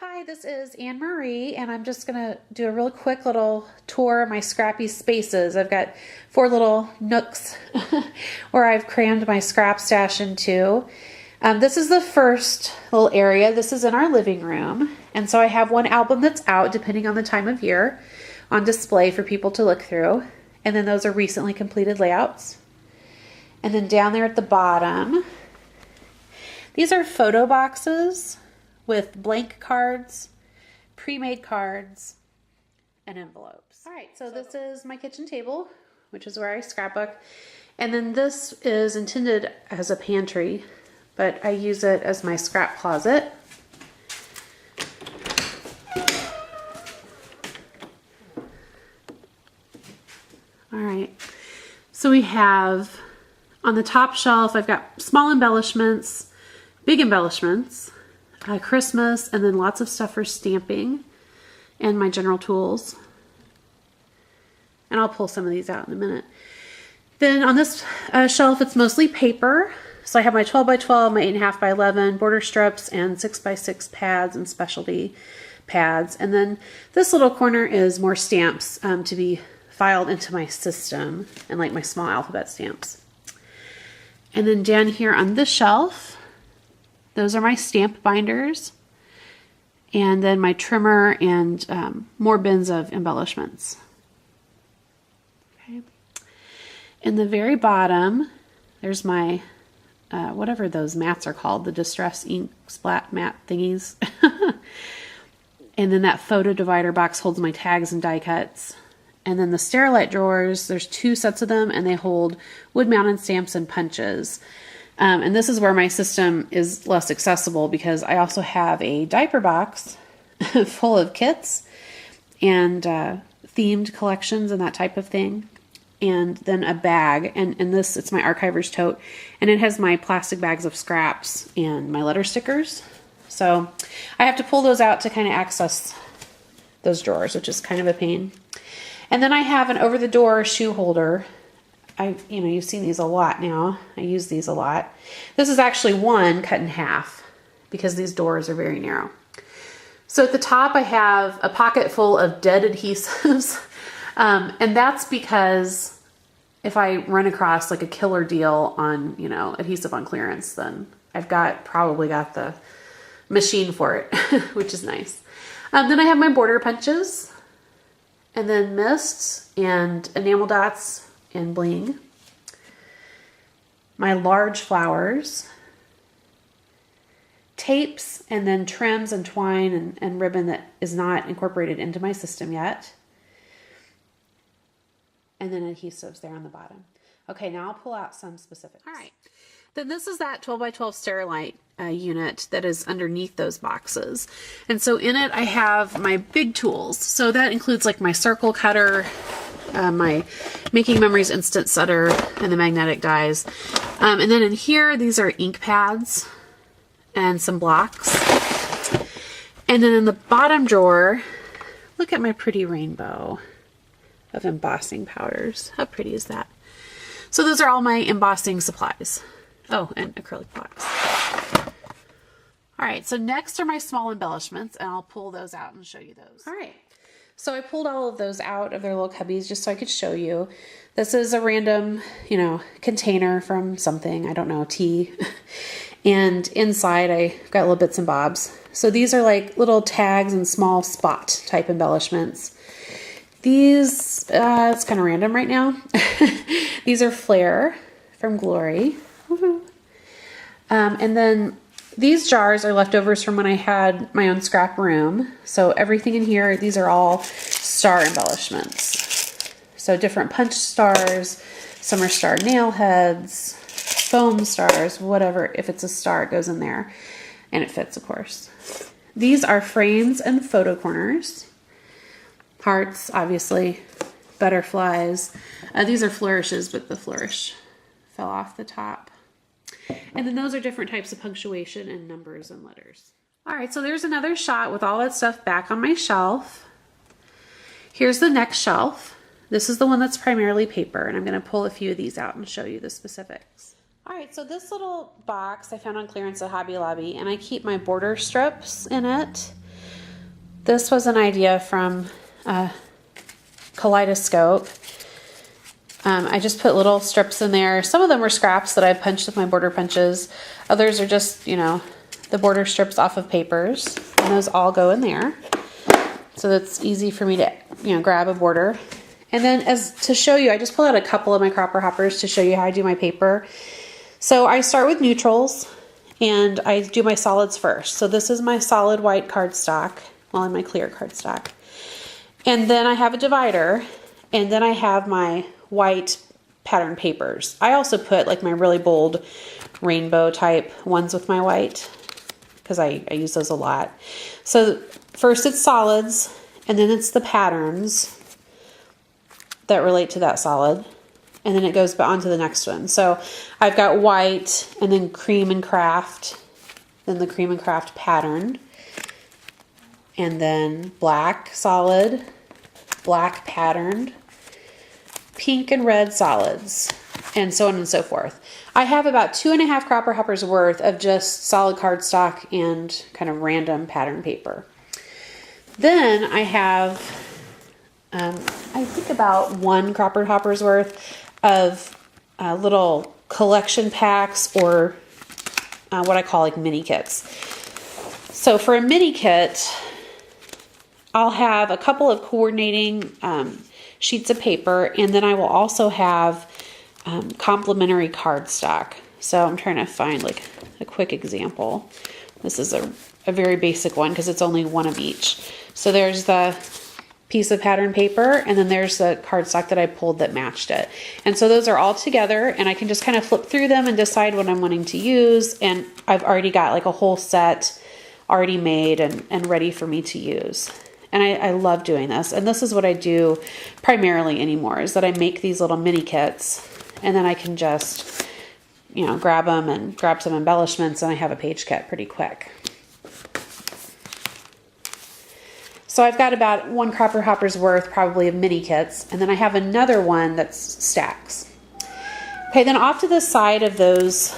Hi, this is Anne Marie, and I'm just going to do a real quick little tour of my scrappy spaces. I've got 4 little nooks where I've crammed my scrap stash into. This is the first little area. This is in our living room, and so I have one album that's out, depending on the time of year, on display for people to look through. And then those are recently completed layouts. And then down there at the bottom, these are photo boxes with blank cards, pre-made cards, and envelopes. All right, so this is my kitchen table, which is where I scrapbook. And then this is intended as a pantry, but I use it as my scrap closet. All right, so we have on the top shelf, I've got small embellishments, big embellishments, Christmas, and then lots of stuff for stamping and my general tools. And I'll pull some of these out in a minute. Then on this shelf, it's mostly paper. So I have my 12 by 12, my 8.5 by 11 border strips, and 6 by 6 pads and specialty pads. And then this little corner is more stamps to be filed into my system, and like my small alphabet stamps. And then down here on this shelf, those are my stamp binders, and then my trimmer and more bins of embellishments. Okay. In the very bottom, there's my, whatever those mats are called, the distress ink splat mat thingies. And then that photo divider box holds my tags and die cuts. And then the Sterilite drawers, there's 2 sets of them, and they hold wood-mounted stamps and punches. And this is where my system is less accessible because I also have a diaper box full of kits and themed collections and that type of thing. And then a bag, and this, it's my archiver's tote, and it has my plastic bags of scraps and my letter stickers. So I have to pull those out to kind of access those drawers, which is kind of a pain. And then I have an over-the-door shoe holder. You've seen these a lot now. I use these a lot. This is actually one cut in half because these doors are very narrow. So at the top I have a pocket full of dead adhesives. And that's because if I run across like a killer deal on, adhesive on clearance, then I've probably got the machine for it, which is nice. Then I have my border punches, and then mists and enamel dots and bling, my large flowers, tapes, and then trims and twine and ribbon that is not incorporated into my system yet, and then adhesives there on the bottom. Okay, now I'll pull out some specifics. All right, then this is that 12 by 12 Sterilite unit that is underneath those boxes. And so in it I have my big tools. So that includes like my circle cutter, my Making Memories instant setter, and the magnetic dies. And then in here, these are ink pads and some blocks. And then in the bottom drawer, look at my pretty rainbow of embossing powders. How pretty is that? So those are all my embossing supplies. Oh, and acrylic blocks. All right, so next are my small embellishments, and I'll pull those out and show you those. All right. So I pulled all of those out of their little cubbies just so I could show you. This is a random, container from something, I don't know, tea. And inside I got little bits and bobs. So these are like little tags and small spot type embellishments. These, it's kind of random right now. These are Flare from Glory. And then these jars are leftovers from when I had my own scrap room. So everything in here, these are all star embellishments. So different punch stars, some are star nail heads, foam stars, whatever. If it's a star, it goes in there. And it fits, of course. These are frames and photo corners. Hearts, obviously. Butterflies. These are flourishes, but the flourish fell off the top. And then those are different types of punctuation and numbers and letters. All right, so there's another shot with all that stuff back on my shelf. Here's the next shelf. This is the one that's primarily paper, and I'm going to pull a few of these out and show you the specifics. All right, so this little box I found on clearance at Hobby Lobby, and I keep my border strips in it. This was an idea from Kaleidoscope. I just put little strips in there. Some of them were scraps that I punched with my border punches. Others are just, you know, the border strips off of papers, and those all go in there. So that's easy for me to, you know, grab a border. And then as to show you, I just pulled out a couple of my cropper hoppers to show you how I do my paper. So I start with neutrals and I do my solids first. So this is my solid white cardstock, well, and my clear cardstock. And then I have a divider, and then I have my white pattern papers. I also put like my really bold rainbow type ones with my white because I use those a lot. So first it's solids, and then it's the patterns that relate to that solid. And then it goes on to the next one. So I've got white, and then cream and craft, then the cream and craft pattern, and then black solid, black patterned, pink and red solids, and so on and so forth. I have about 2.5 cropper hoppers worth of just solid cardstock and kind of random pattern paper. Then I have, I think about 1 cropper hopper's worth of little collection packs, or what I call like mini kits. So for a mini kit, I'll have a couple of coordinating sheets of paper, and then I will also have complementary cardstock. So I'm trying to find like a quick example. This is a very basic one because it's only one of each. So there's the piece of pattern paper, and then there's the cardstock that I pulled that matched it. And so those are all together, and I can just kind of flip through them and decide what I'm wanting to use. And I've already got like a whole set already made and ready for me to use. And I love doing this. And this is what I do primarily anymore, is that I make these little mini kits, and then I can just, you know, grab them and grab some embellishments, and I have a page kit pretty quick. So I've got about 1 cropper hopper's worth probably of mini kits, and then I have another one that's stacks. Okay, then off to the side of those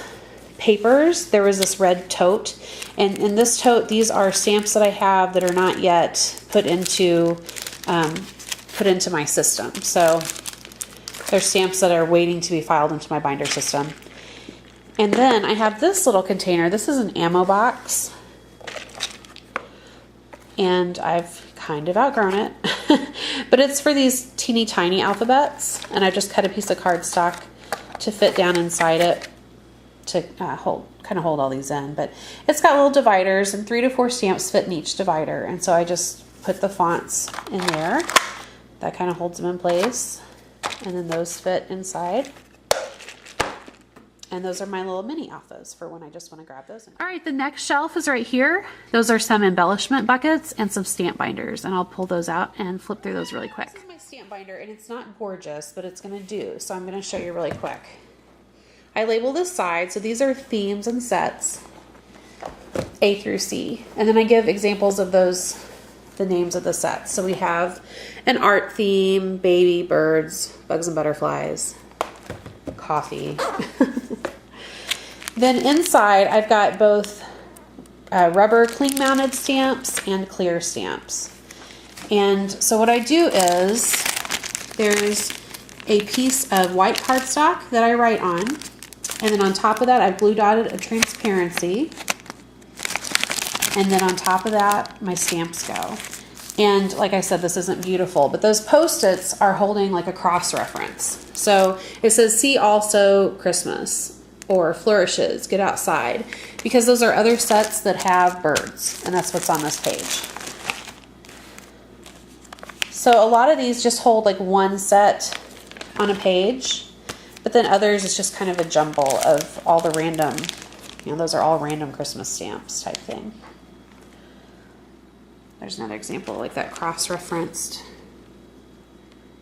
papers, there was this red tote, and in this tote, these are stamps that I have that are not yet put into my system. So they're stamps that are waiting to be filed into my binder system. And then I have this little container. This is an ammo box, and I've kind of outgrown it, but it's for these teeny tiny alphabets, and I just cut a piece of cardstock to fit down inside it to kind of hold all these in. But it's got little dividers, and 3 to 4 stamps fit in each divider, and so I just put the fonts in there. That kind of holds them in place, and then those fit inside. And those are my little mini alphas for when I just want to grab those. All right, the next shelf is right here. Those are some embellishment buckets and some stamp binders, and I'll pull those out and flip through those really quick. This is my stamp binder, and it's not gorgeous, but it's going to do, so I'm going to show you really quick. I label this side, so these are themes and sets, A through C, and then I give examples of those, the names of the sets. So we have an art theme, baby, birds, bugs and butterflies, coffee. Then inside, I've got both rubber cling mounted stamps and clear stamps. And so what I do is, there's a piece of white cardstock that I write on, and then on top of that, I've glue dotted a transparency, and then on top of that, my stamps go. And like I said, this isn't beautiful, but those Post-its are holding like a cross reference. So it says, see also Christmas, or flourishes, get outside, because those are other sets that have birds, and that's what's on this page. So a lot of these just hold like one set on a page, but then others it's just kind of a jumble of all the random, you know, those are all random Christmas stamps type thing. There's another example like that cross-referenced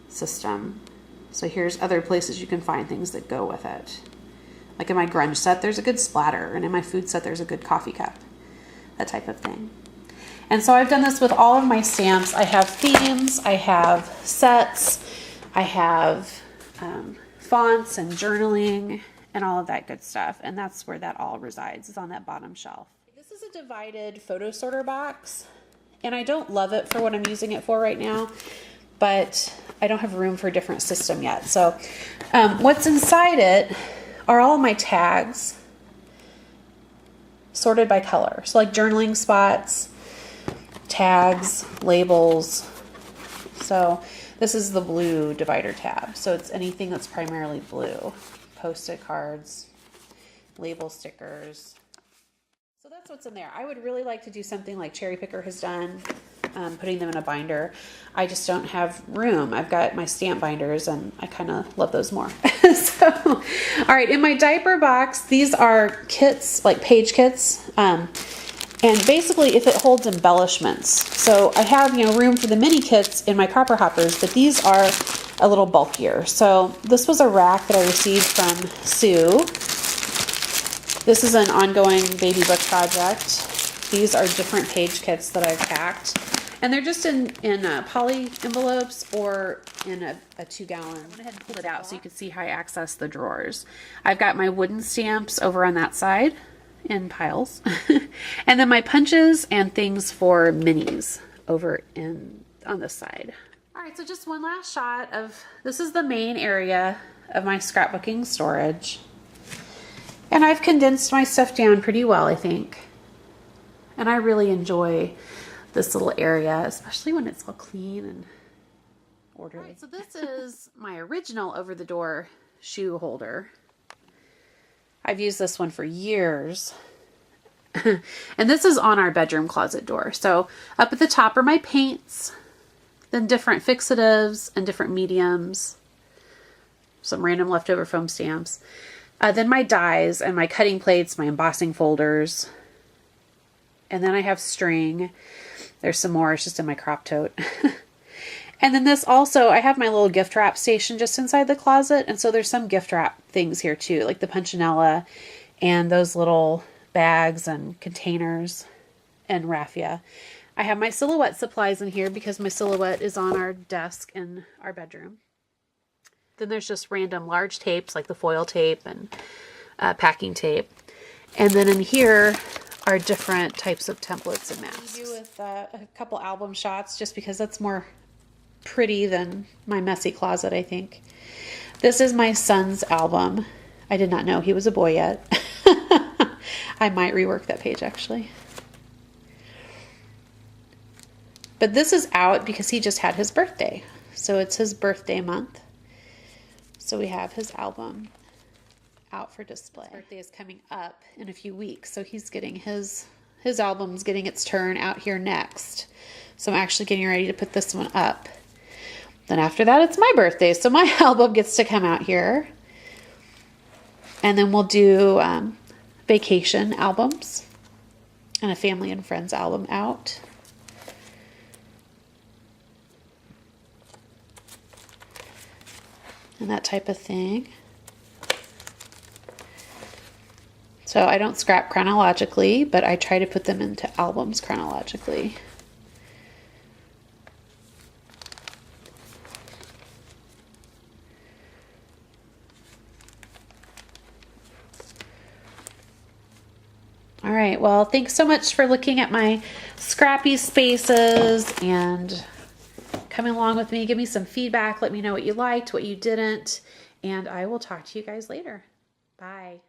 system. So here's other places you can find things that go with it. Like in my grunge set, there's a good splatter, and in my food set, there's a good coffee cup, that type of thing. And so I've done this with all of my stamps. I have themes, I have sets, I have fonts and journaling, and all of that good stuff. And that's where that all resides, is on that bottom shelf. This is a divided photo sorter box, and I don't love it for what I'm using it for right now, but I don't have room for a different system yet. So what's inside it are all my tags sorted by color. So like journaling spots, tags, labels. So this is the blue divider tab. So it's anything that's primarily blue. Post-it cards, label stickers. So that's what's in there. I would really like to do something like Cherry Picker has done, putting them in a binder. I just don't have room. I've got my stamp binders and I kind of love those more. So, all right, in my diaper box, these are kits, like page kits. And basically if it holds embellishments. So I have, room for the mini kits in my copper hoppers, but these are a little bulkier. So this was a rack that I received from Sue. This is an ongoing baby book project. These are different page kits that I've packed. And they're just in poly envelopes or in a 2-gallon. I went ahead and pulled it out so you can see how I access the drawers. I've got my wooden stamps over on that side in piles. And then my punches and things for minis over on this side. All right, so just one last shot of, this is the main area of my scrapbooking storage. And I've condensed my stuff down pretty well, I think. And I really enjoy this little area, especially when it's all clean and orderly. All right, so this is my original over-the-door shoe holder. I've used this one for years. And this is on our bedroom closet door. So up at the top are my paints, then different fixatives and different mediums, some random leftover foam stamps. Then my dies and my cutting plates, my embossing folders. And then I have string. There's some more, it's just in my crop tote. And then this also, I have my little gift wrap station just inside the closet. And so there's some gift wrap things here too, like the punchinella and those little bags and containers and raffia. I have my silhouette supplies in here because my silhouette is on our desk in our bedroom. Then there's just random large tapes like the foil tape and packing tape. And then in here are different types of templates and masks. I do with a couple album shots just because that's more pretty than my messy closet, I think. This is my son's album. I did not know he was a boy yet. I might rework that page actually. But this is out because he just had his birthday. So it's his birthday month. So we have his album out for display. His birthday is coming up in a few weeks. So he's getting his album's getting its turn out here next. So I'm actually getting ready to put this one up. Then after that, it's my birthday. So my album gets to come out here. And then we'll do vacation albums and a family and friends album out. And that type of thing. So I don't scrap chronologically, but I try to put them into albums chronologically. All right, well, thanks so much for looking at my scrappy spaces and coming along with me. Give me some feedback. Let me know what you liked, what you didn't, and I will talk to you guys later. Bye.